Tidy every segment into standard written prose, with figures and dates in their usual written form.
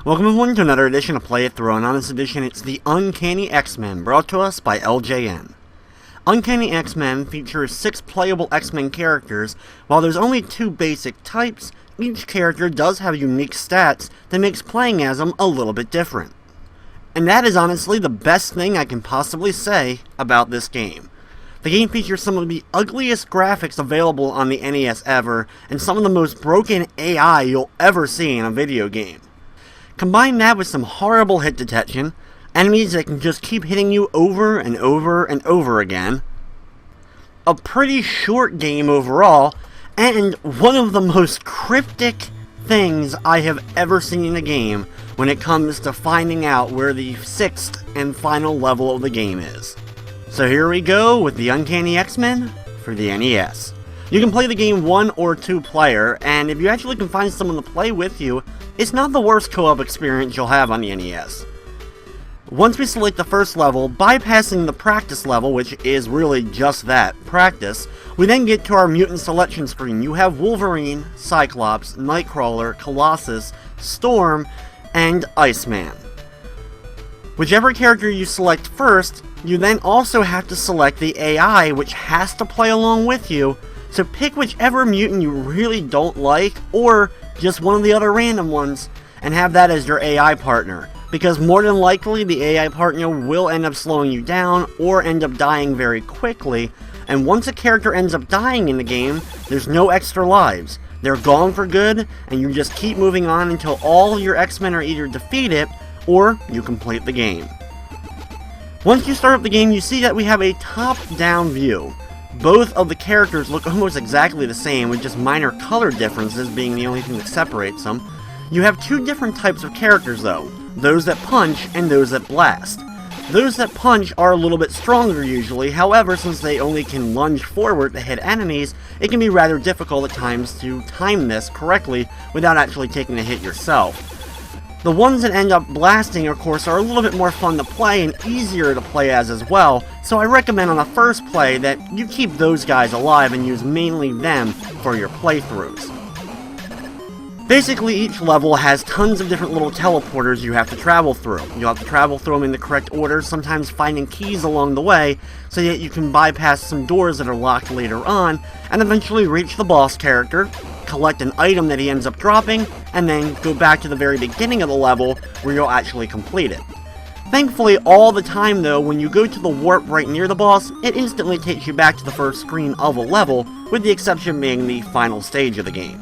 Welcome everyone to another edition of Play It Through, and on this edition it's the Uncanny X-Men, brought to us by LJN. Uncanny X-Men features 6 playable X-Men characters. While there's only 2 basic types, each character does have unique stats that makes playing as them a little bit different. And that is honestly the best thing I can possibly say about this game. The game features some of the ugliest graphics available on the NES ever, and some of the most broken AI you'll ever see in a video game. Combine that with some horrible hit detection, enemies that can just keep hitting you over and over and over again, a pretty short game overall, and one of the most cryptic things I have ever seen in a game when it comes to finding out where the 6th and final level of the game is. So here we go with the Uncanny X-Men for the NES. You can play the game 1 or 2 player, and if you actually can find someone to play with you, it's not the worst co-op experience you'll have on the NES. Once we select the first level, bypassing the practice level, which is really just that, practice, we then get to our mutant selection screen. You have Wolverine, Cyclops, Nightcrawler, Colossus, Storm, and Iceman. Whichever character you select first, you then also have to select the AI, which has to play along with you, so pick whichever mutant you really don't like, or just one of the other random ones, and have that as your AI partner. Because more than likely, the AI partner will end up slowing you down, or end up dying very quickly, and once a character ends up dying in the game, there's no extra lives. They're gone for good, and you just keep moving on until all your X-Men are either defeated, or you complete the game. Once you start up the game, you see that we have a top-down view. Both of the characters look almost exactly the same, with just minor color differences being the only thing that separates them. You have 2 different types of characters though, those that punch and those that blast. Those that punch are a little bit stronger usually, however, since they only can lunge forward to hit enemies, it can be rather difficult at times to time this correctly without actually taking a hit yourself. The ones that end up blasting, of course, are a little bit more fun to play and easier to play as well, so I recommend on the first play that you keep those guys alive and use mainly them for your playthroughs. Basically, each level has tons of different little teleporters you have to travel through. You'll have to travel through them in the correct order, sometimes finding keys along the way, so that you can bypass some doors that are locked later on, and eventually reach the boss character, collect an item that he ends up dropping, and then go back to the very beginning of the level where you'll actually complete it. Thankfully, all the time though, when you go to the warp right near the boss, it instantly takes you back to the first screen of a level, with the exception being the final stage of the game.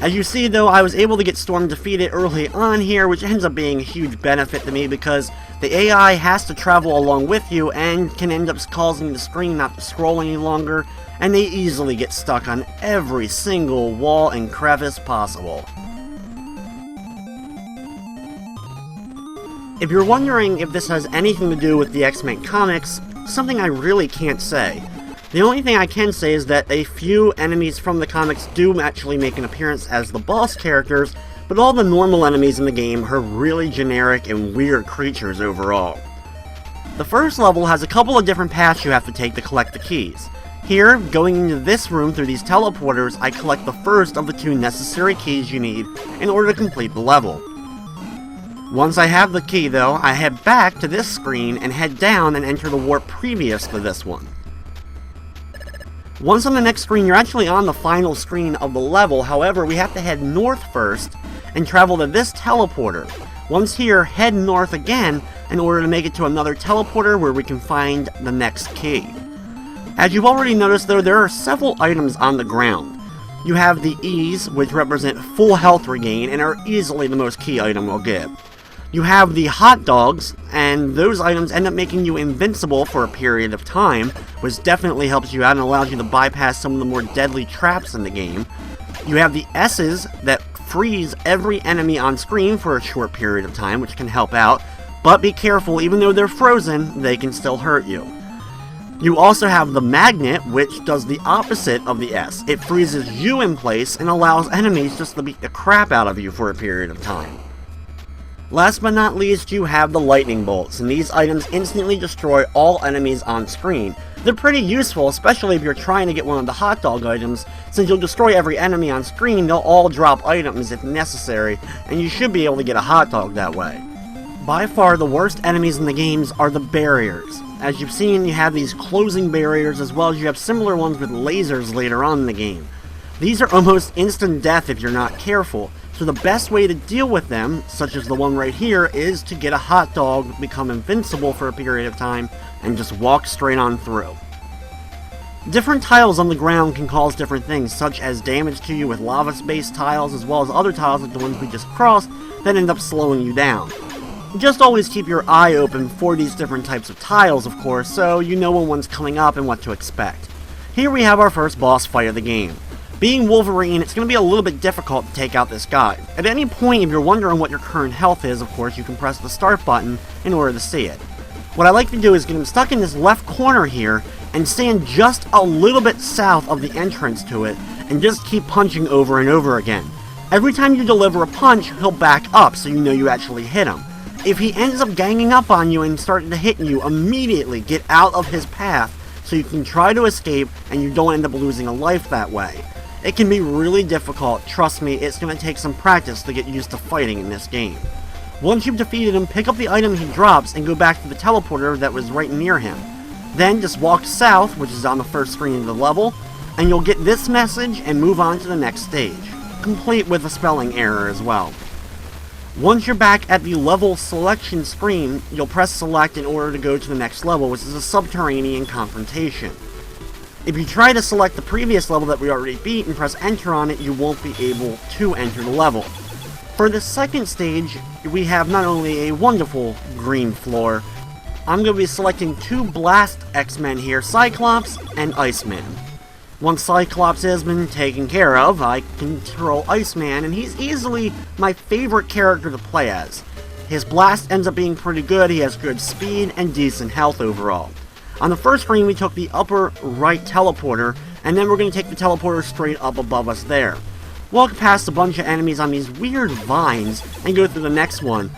As you see though, I was able to get Storm defeated early on here, which ends up being a huge benefit to me because the AI has to travel along with you and can end up causing the screen not to scroll any longer, and they easily get stuck on every single wall and crevice possible. If you're wondering if this has anything to do with the X-Men comics, something I really can't say. The only thing I can say is that a few enemies from the comics do actually make an appearance as the boss characters, but all the normal enemies in the game are really generic and weird creatures overall. The first level has a couple of different paths you have to take to collect the keys. Here, going into this room through these teleporters, I collect the first of the 2 necessary keys you need in order to complete the level. Once I have the key though, I head back to this screen and head down and enter the warp previous to this one. Once on the next screen, you're actually on the final screen of the level, however, we have to head north first and travel to this teleporter. Once here, head north again in order to make it to another teleporter where we can find the next key. As you've already noticed though, there are several items on the ground. You have the E's, which represent full health regain and are easily the most key item we'll get. You have the hot dogs, and those items end up making you invincible for a period of time, which definitely helps you out and allows you to bypass some of the more deadly traps in the game. You have the S's that freeze every enemy on screen for a short period of time, which can help out, but be careful, even though they're frozen, they can still hurt you. You also have the magnet, which does the opposite of the S. It freezes you in place and allows enemies just to beat the crap out of you for a period of time. Last but not least, you have the lightning bolts, and these items instantly destroy all enemies on screen. They're pretty useful, especially if you're trying to get one of the hot dog items. Since you'll destroy every enemy on screen, they'll all drop items if necessary, and you should be able to get a hot dog that way. By far, the worst enemies in the games are the barriers. As you've seen, you have these closing barriers, as well as you have similar ones with lasers later on in the game. These are almost instant death if you're not careful. So the best way to deal with them, such as the one right here, is to get a hot dog, become invincible for a period of time, and just walk straight on through. Different tiles on the ground can cause different things, such as damage to you with lava-based tiles, as well as other tiles like the ones we just crossed that end up slowing you down. Just always keep your eye open for these different types of tiles, of course, so you know when one's coming up and what to expect. Here we have our first boss fight of the game. Being Wolverine, it's going to be a little bit difficult to take out this guy. At any point, if you're wondering what your current health is, of course, you can press the start button in order to see it. What I like to do is get him stuck in this left corner here, and stand just a little bit south of the entrance to it, and just keep punching over and over again. Every time you deliver a punch, he'll back up, so you know you actually hit him. If he ends up ganging up on you and starting to hit you, immediately get out of his path, so you can try to escape, and you don't end up losing a life that way. It can be really difficult, trust me, it's going to take some practice to get used to fighting in this game. Once you've defeated him, pick up the item he drops and go back to the teleporter that was right near him. Then just walk south, which is on the first screen of the level, and you'll get this message and move on to the next stage, complete with a spelling error as well. Once you're back at the level selection screen, you'll press select in order to go to the next level, which is a subterranean confrontation. If you try to select the previous level that we already beat and press enter on it, you won't be able to enter the level. For the second stage, we have not only a wonderful green floor, I'm going to be selecting two Blast X-Men here, Cyclops and Iceman. Once Cyclops has been taken care of, I control Iceman, and he's easily my favorite character to play as. His blast ends up being pretty good, he has good speed and decent health overall. On the first screen, we took the upper right teleporter, and then we're going to take the teleporter straight up above us there. Walk past a bunch of enemies on these weird vines, and go through the next one.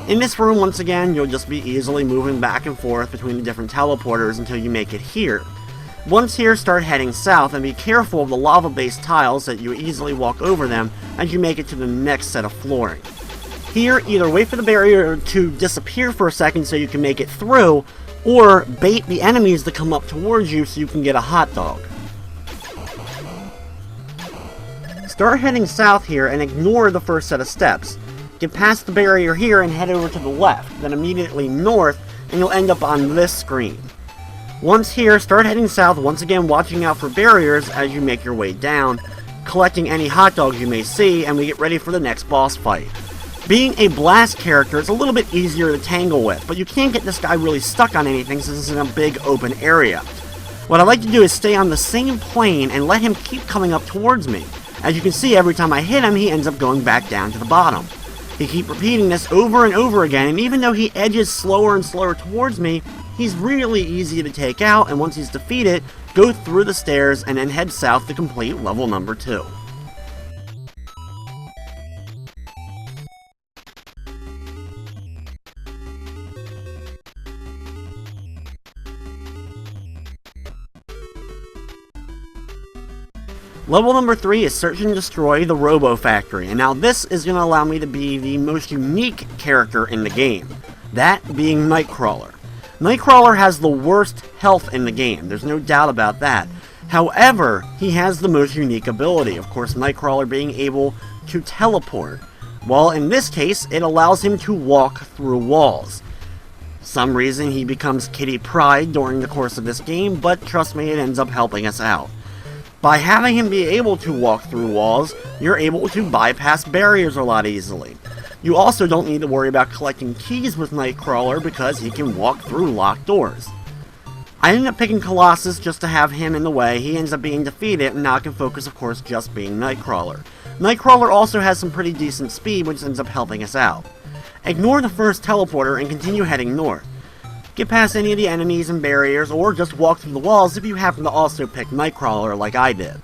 In this room, once again, you'll just be easily moving back and forth between the different teleporters until you make it here. Once here, start heading south, and be careful of the lava-based tiles that you easily walk over them as you make it to the next set of flooring. Here, either wait for the barrier to disappear for a second so you can make it through, or bait the enemies to come up towards you so you can get a hot dog. Start heading south here and ignore the first set of steps. Get past the barrier here and head over to the left, then immediately north, and you'll end up on this screen. Once here, start heading south, once again watching out for barriers as you make your way down, collecting any hot dogs you may see, and we get ready for the next boss fight. Being a blast character, it's a little bit easier to tangle with, but you can't get this guy really stuck on anything since it's in a big open area. What I like to do is stay on the same plane and let him keep coming up towards me. As you can see, every time I hit him, he ends up going back down to the bottom. You keep repeating this over and over again, and even though he edges slower and slower towards me, he's really easy to take out, and once he's defeated, go through the stairs and then head south to complete level number 2. Level number 3 is Search and Destroy the Robo Factory, and now this is going to allow me to be the most unique character in the game, that being Nightcrawler. Nightcrawler has the worst health in the game, there's no doubt about that. However, he has the most unique ability, of course Nightcrawler being able to teleport. Well, in this case, it allows him to walk through walls. Some reason he becomes Kitty Pryde during the course of this game, but trust me, it ends up helping us out. By having him be able to walk through walls, you're able to bypass barriers a lot easily. You also don't need to worry about collecting keys with Nightcrawler because he can walk through locked doors. I ended up picking Colossus just to have him in the way. He ends up being defeated, and now I can focus, of course, just being Nightcrawler. Nightcrawler also has some pretty decent speed, which ends up helping us out. Ignore the first teleporter and continue heading north. Get past any of the enemies and barriers, or just walk through the walls if you happen to also pick Nightcrawler like I did.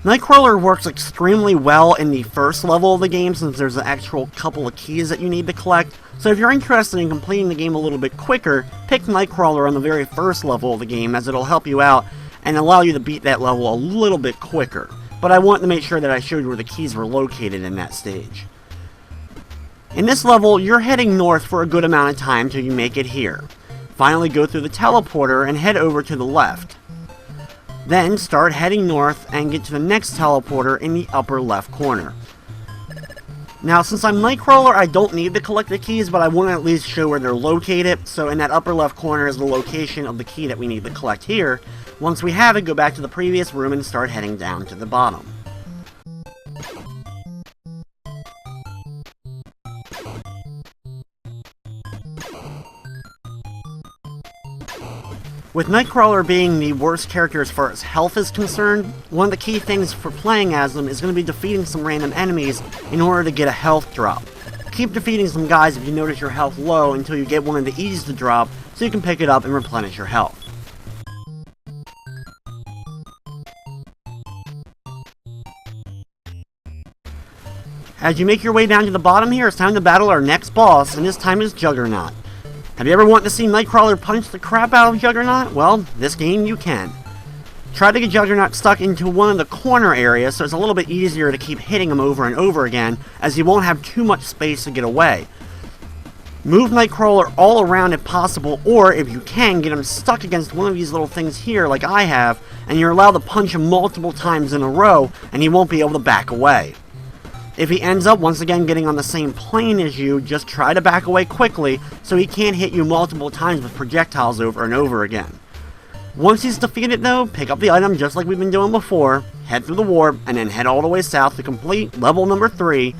Nightcrawler works extremely well in the first level of the game since there's an actual couple of keys that you need to collect, so if you're interested in completing the game a little bit quicker, pick Nightcrawler on the very first level of the game as it'll help you out and allow you to beat that level a little bit quicker. But I wanted to make sure that I showed you where the keys were located in that stage. In this level, you're heading north for a good amount of time till you make it here. Finally go through the teleporter and head over to the left. Then start heading north and get to the next teleporter in the upper left corner. Now since I'm Nightcrawler, I don't need to collect the keys, but I want to at least show where they're located. So in that upper left corner is the location of the key that we need to collect here. Once we have it, go back to the previous room and start heading down to the bottom. With Nightcrawler being the worst character as far as health is concerned, one of the key things for playing as them is going to be defeating some random enemies in order to get a health drop. Keep defeating some guys if you notice your health low until you get one of the E's to drop so you can pick it up and replenish your health. As you make your way down to the bottom here, it's time to battle our next boss, and this time is Juggernaut. Have you ever wanted to see Nightcrawler punch the crap out of Juggernaut? Well, this game you can. Try to get Juggernaut stuck into one of the corner areas so it's a little bit easier to keep hitting him over and over again, as you won't have too much space to get away. Move Nightcrawler all around if possible, or if you can, get him stuck against one of these little things here like I have, and you're allowed to punch him multiple times in a row, and he won't be able to back away. If he ends up once again getting on the same plane as you, just try to back away quickly so he can't hit you multiple times with projectiles over and over again. Once he's defeated though, pick up the item just like we've been doing before, head through the warp, and then head all the way south to complete level number 3,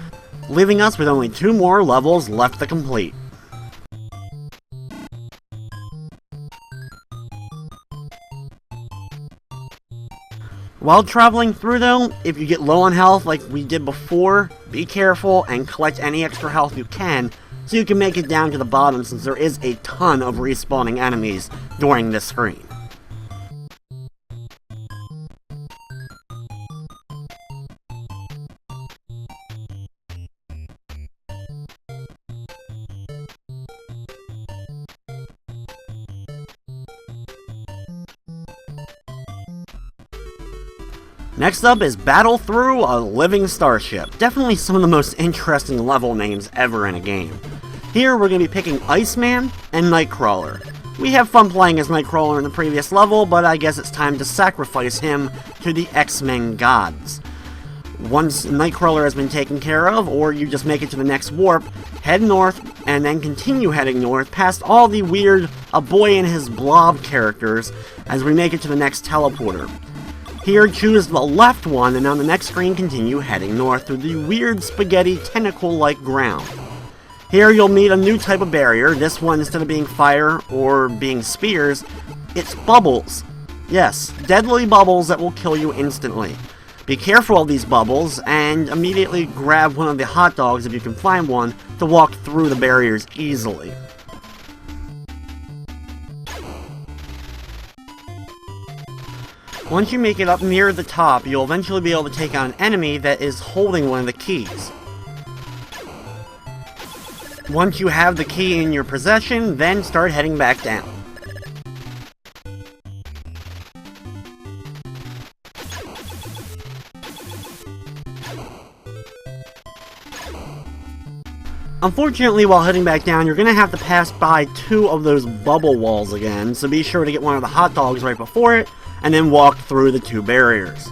leaving us with only 2 more levels left to complete. While traveling through though, if you get low on health like we did before, be careful and collect any extra health you can so you can make it down to the bottom since there is a ton of respawning enemies during this screen. Next up is Battle Through a Living Starship. Definitely some of the most interesting level names ever in a game. Here we're going to be picking Iceman and Nightcrawler. We have fun playing as Nightcrawler in the previous level, but I guess it's time to sacrifice him to the X-Men gods. Once Nightcrawler has been taken care of, or you just make it to the next warp, head north and then continue heading north past all the weird A Boy and His Blob characters as we make it to the next teleporter. Here, choose the left one, and on the next screen, continue heading north through the weird spaghetti tentacle-like ground. Here, you'll meet a new type of barrier. This one, instead of being fire or being spears, it's bubbles. Yes, deadly bubbles that will kill you instantly. Be careful of these bubbles, and immediately grab one of the hot dogs, if you can find one, to walk through the barriers easily. Once you make it up near the top, you'll eventually be able to take on an enemy that is holding one of the keys. Once you have the key in your possession, then start heading back down. Unfortunately, while heading back down, you're going to have to pass by 2 of those bubble walls again, so be sure to get one of the hot dogs right before it, and then walk through the 2 barriers.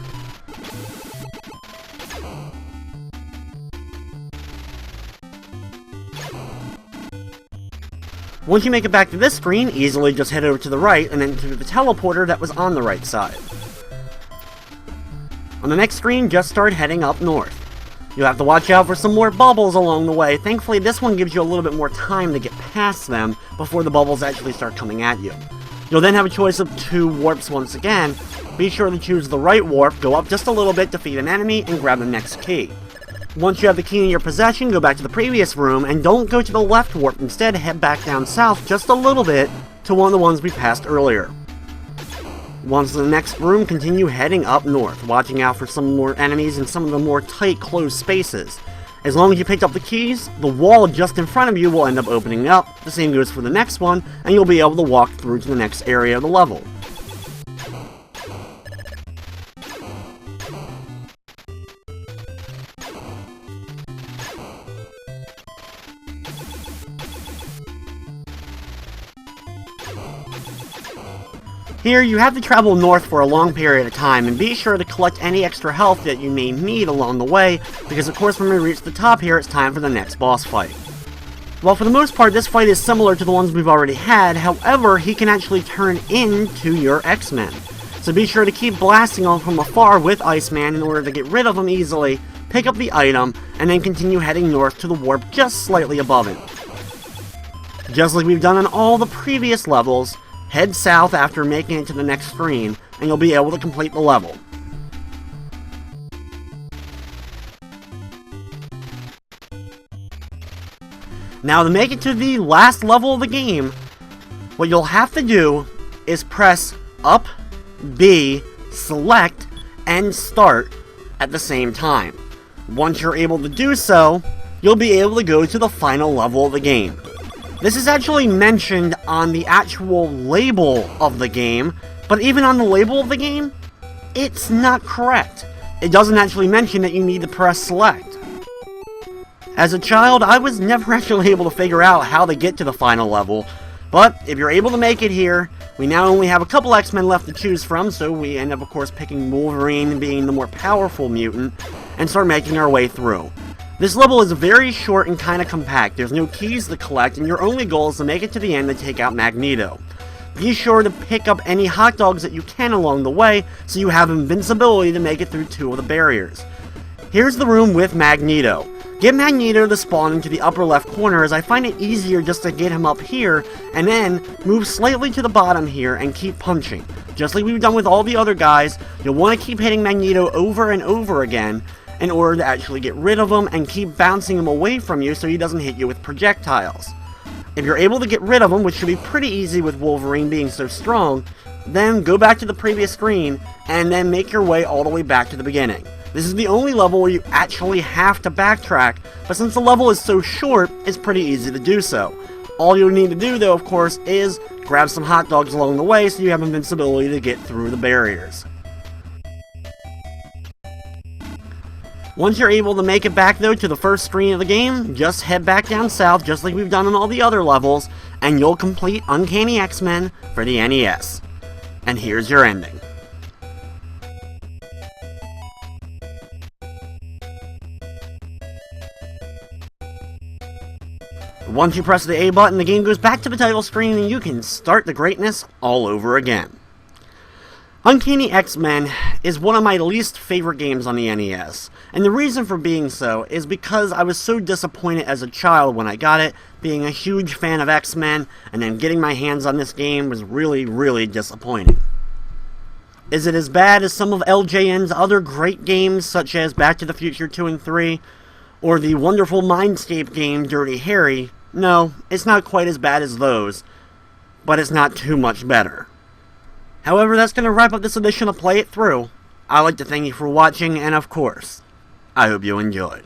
Once you make it back to this screen, easily just head over to the right and then to the teleporter that was on the right side. On the next screen, just start heading up north. You'll have to watch out for some more bubbles along the way. Thankfully, this one gives you a little bit more time to get past them before the bubbles actually start coming at you. You'll then have a choice of 2 warps once again. Be sure to choose the right warp, go up just a little bit, defeat an enemy, and grab the next key. Once you have the key in your possession, go back to the previous room, and don't go to the left warp. Instead, head back down south just a little bit to one of the ones we passed earlier. Once in the next room, continue heading up north, watching out for some more enemies in some of the more tight, closed spaces. As long as you picked up the keys, the wall just in front of you will end up opening up. The same goes for the next one, and you'll be able to walk through to the next area of the level. Here, you have to travel north for a long period of time, and be sure to collect any extra health that you may need along the way, because of course when we reach the top here, it's time for the next boss fight. Well, for the most part, this fight is similar to the ones we've already had, however, he can actually turn into your X-Men. So be sure to keep blasting him from afar with Iceman in order to get rid of him easily, pick up the item, and then continue heading north to the warp just slightly above it. Just like we've done on all the previous levels, head south after making it to the next screen, and you'll be able to complete the level. Now, to make it to the last level of the game, what you'll have to do is press up, B, select, and start at the same time. Once you're able to do so, you'll be able to go to the final level of the game. This is actually mentioned on the actual label of the game, but even on the label of the game, it's not correct. It doesn't actually mention that you need to press select. As a child, I was never actually able to figure out how to get to the final level, but if you're able to make it here, we now only have a couple X-Men left to choose from, so we end up of course picking Wolverine being the more powerful mutant, and start making our way through. This level is very short and kind of compact. There's no keys to collect, and your only goal is to make it to the end and take out Magneto. Be sure to pick up any hot dogs that you can along the way, so you have invincibility to make it through 2 of the barriers. Here's the room with Magneto. Get Magneto to spawn into the upper left corner, as I find it easier just to get him up here, and then move slightly to the bottom here and keep punching. Just like we've done with all the other guys, you'll want to keep hitting Magneto over and over again, in order to actually get rid of him and keep bouncing him away from you so he doesn't hit you with projectiles. If you're able to get rid of him, which should be pretty easy with Wolverine being so strong, then go back to the previous screen and then make your way all the way back to the beginning. This is the only level where you actually have to backtrack, but since the level is so short, it's pretty easy to do so. All you'll need to do though, of course, is grab some hot dogs along the way so you have invincibility to get through the barriers. Once you're able to make it back though to the first screen of the game, just head back down south just like we've done on all the other levels, and you'll complete Uncanny X-Men for the NES. And here's your ending. Once you press the A button, the game goes back to the title screen and you can start the greatness all over again. Uncanny X-Men is one of my least favorite games on the NES, and the reason for being so is because I was so disappointed as a child when I got it, being a huge fan of X-Men, and then getting my hands on this game was really disappointing. Is it as bad as some of LJN's other great games such as Back to the Future 2 and 3, or the wonderful Mindscape game Dirty Harry? No, it's not quite as bad as those, but it's not too much better. However, that's going to wrap up this edition of Play It Through. I'd like to thank you for watching, and of course, I hope you enjoyed.